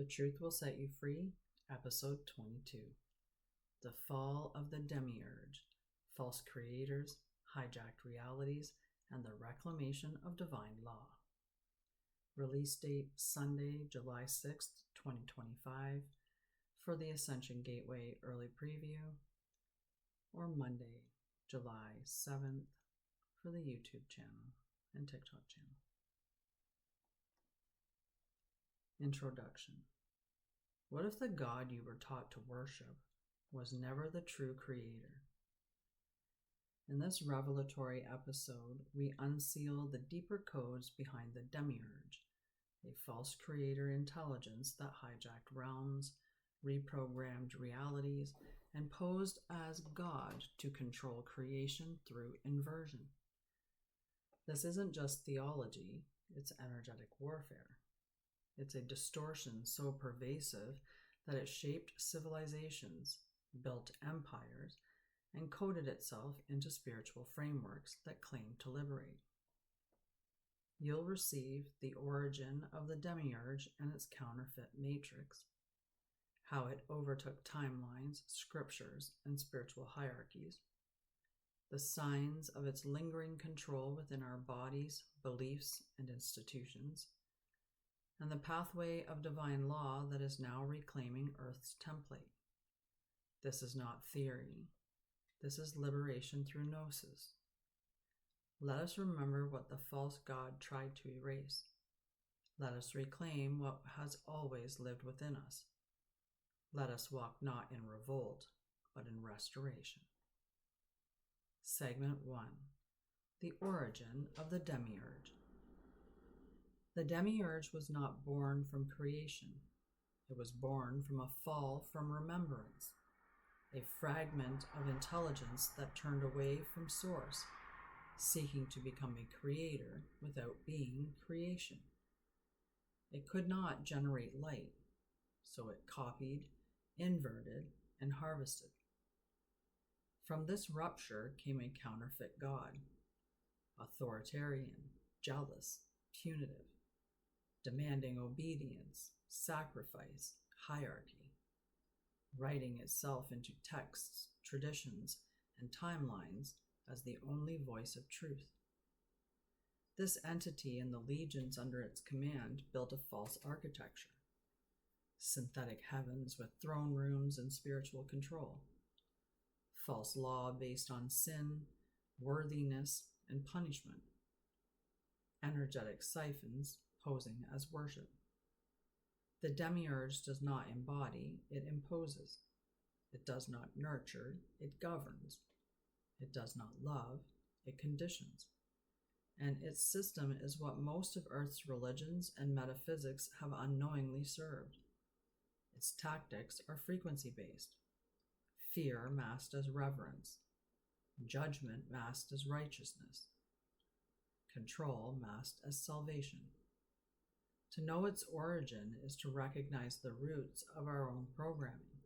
The Truth Will Set You Free, Episode 22. The Fall of the Demiurge, False Creators, Hijacked Realities, and the Reclamation of Divine Law. Release date Sunday, July 6th, 2025 for the Ascension Gateway Early Preview, or Monday, July 7th for the YouTube channel and TikTok channel. Introduction. What if the God you were taught to worship was never the true creator? In this revelatory episode, we unseal the deeper codes behind the Demiurge, a false creator intelligence that hijacked realms, reprogrammed realities, and posed as God to control creation through inversion. This isn't just theology, it's energetic warfare. It's a distortion so pervasive that it shaped civilizations, built empires, and coded itself into spiritual frameworks that claim to liberate. You'll receive the origin of the Demiurge and its counterfeit matrix, how it overtook timelines, scriptures, and spiritual hierarchies, the signs of its lingering control within our bodies, beliefs, and institutions, and the pathway of divine law that is now reclaiming Earth's template. This is not theory. This is liberation through gnosis. Let us remember what the false God tried to erase. Let us reclaim what has always lived within us. Let us walk not in revolt, but in restoration. Segment 1. The Origin of the Demiurge. The Demiurge was not born from creation. It was born from a fall from remembrance, a fragment of intelligence that turned away from source, seeking to become a creator without being creation. It could not generate light, so it copied, inverted, and harvested. From this rupture came a counterfeit God, authoritarian, jealous, punitive, demanding obedience, sacrifice, hierarchy, writing itself into texts, traditions, and timelines as the only voice of truth. This entity and the legions under its command built a false architecture, synthetic heavens with throne rooms and spiritual control, false law based on sin, worthiness, and punishment, energetic siphons posing as worship. The Demiurge does not embody, it imposes. It does not nurture, it governs. It does not love, it conditions. And its system is what most of Earth's religions and metaphysics have unknowingly served. Its tactics are frequency-based. Fear masked as reverence. Judgment masked as righteousness. Control masked as salvation. To know its origin is to recognize the roots of our own programming.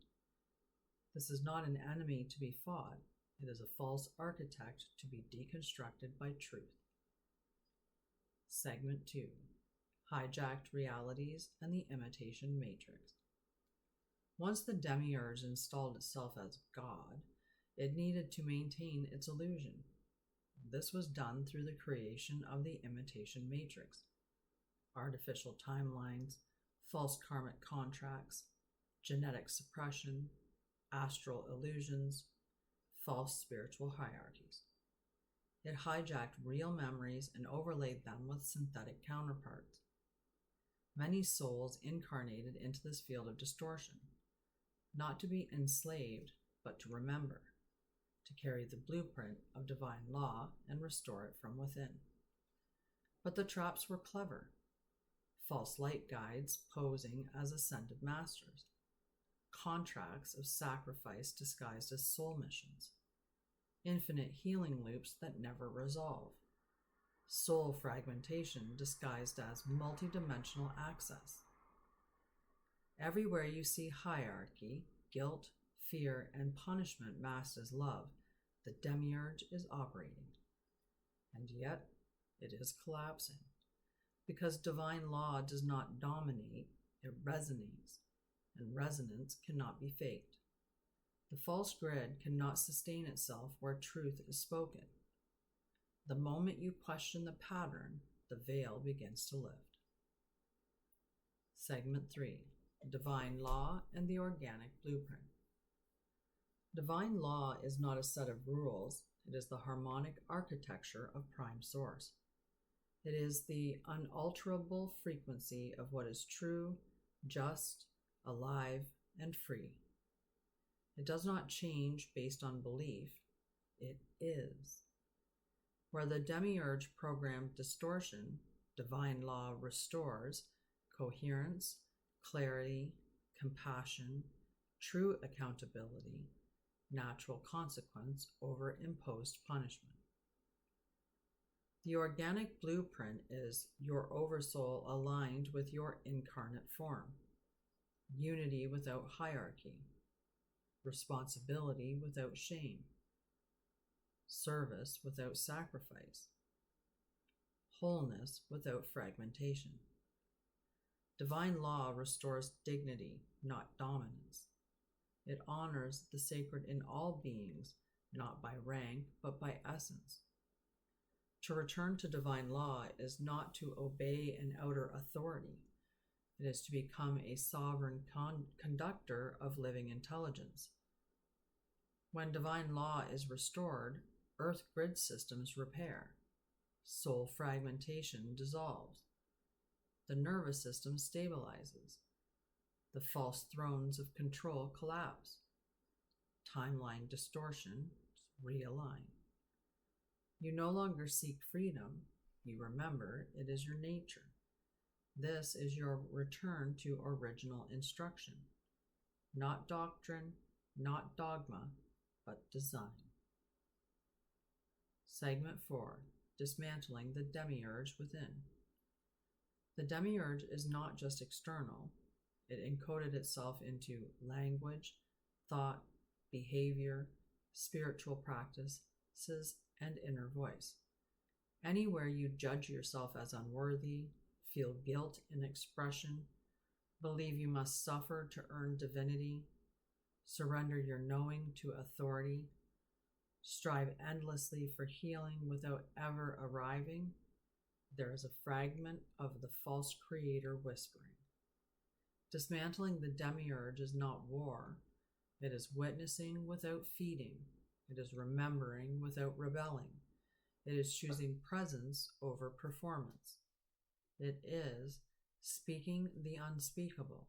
This is not an enemy to be fought. It is a false architect to be deconstructed by truth. Segment 2. Hijacked Realities and the Imitation Matrix. Once the Demiurge installed itself as God, it needed to maintain its illusion. This was done through the creation of the Imitation Matrix. Artificial timelines, false karmic contracts, genetic suppression, astral illusions, false spiritual hierarchies. It hijacked real memories and overlaid them with synthetic counterparts. Many souls incarnated into this field of distortion, not to be enslaved, but to remember, to carry the blueprint of divine law and restore it from within. But the traps were clever. False light guides posing as ascended masters, contracts of sacrifice disguised as soul missions, infinite healing loops that never resolve, soul fragmentation disguised as multidimensional access. Everywhere you see hierarchy, guilt, fear, and punishment masked as love, the Demiurge is operating. And yet, it is collapsing. Because divine law does not dominate, it resonates, and resonance cannot be faked. The false grid cannot sustain itself where truth is spoken. The moment you question the pattern, the veil begins to lift. Segment 3. Divine Law and the Organic Blueprint. Divine law is not a set of rules, it is the harmonic architecture of Prime Source. It is the unalterable frequency of what is true, just, alive, and free. It does not change based on belief, it is. Where the Demiurge programmed distortion, divine law restores coherence, clarity, compassion, true accountability, natural consequence over imposed punishment. The organic blueprint is your oversoul aligned with your incarnate form, unity without hierarchy, responsibility without shame, service without sacrifice, wholeness without fragmentation. Divine law restores dignity, not dominance. It honors the sacred in all beings, not by rank, but by essence. To return to divine law is not to obey an outer authority. It is to become a sovereign conductor of living intelligence. When divine law is restored, earth grid systems repair. Soul fragmentation dissolves. The nervous system stabilizes. The false thrones of control collapse. Timeline distortion realign. You no longer seek freedom. You remember it is your nature. This is your return to original instruction. Not doctrine, not dogma, but design. Segment 4. Dismantling the Demiurge within. The Demiurge is not just external. It encoded itself into language, thought, behavior, spiritual practices, and inner voice. Anywhere you judge yourself as unworthy, feel guilt in expression, believe you must suffer to earn divinity, surrender your knowing to authority, strive endlessly for healing without ever arriving, there is a fragment of the false creator whispering. Dismantling the Demiurge is not war. It is witnessing without feeding. It is remembering without rebelling. It is choosing presence over performance. It is speaking the unspeakable,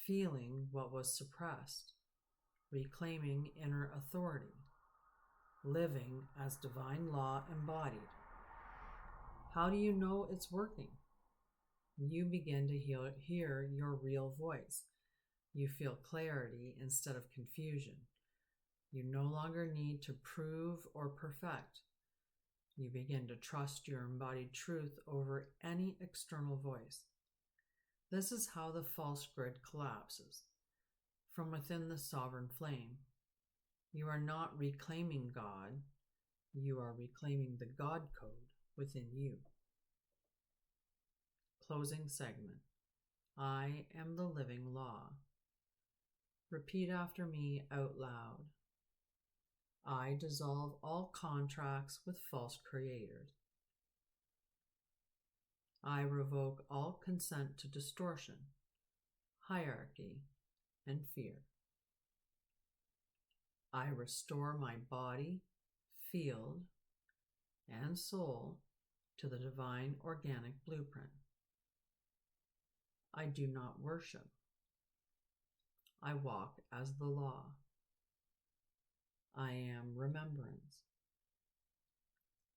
feeling what was suppressed, reclaiming inner authority, living as divine law embodied. How do you know it's working? You begin to hear your real voice. You feel clarity instead of confusion. You no longer need to prove or perfect. You begin to trust your embodied truth over any external voice. This is how the false grid collapses. From within the sovereign flame, you are not reclaiming God, you are reclaiming the God code within you. Closing segment. I am the living law. Repeat after me out loud. I dissolve all contracts with false creators. I revoke all consent to distortion, hierarchy, and fear. I restore my body, field, and soul to the divine organic blueprint. I do not worship. I walk as the law. I am remembrance.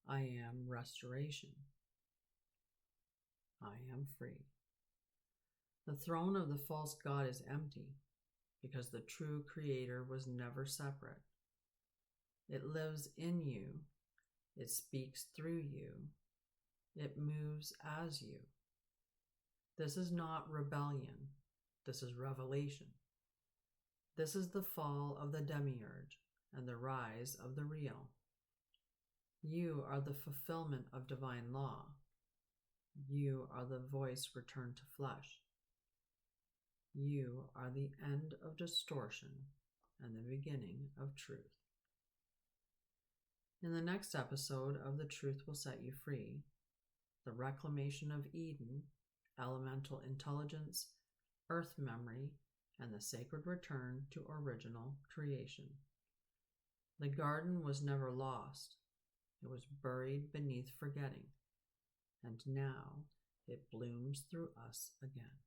I am restoration. I am free. The throne of the false god is empty because the true creator was never separate. It lives in you. It speaks through you. It moves as you. This is not rebellion. This is revelation. This is the fall of the Demiurge and the rise of the real. You are the fulfillment of divine law. You are the voice returned to flesh. You are the end of distortion and the beginning of truth. In the next episode of The Truth Will Set You Free, the reclamation of Eden, elemental intelligence, earth memory, and the sacred return to original creation. The garden was never lost. It was buried beneath forgetting, and now it blooms through us again.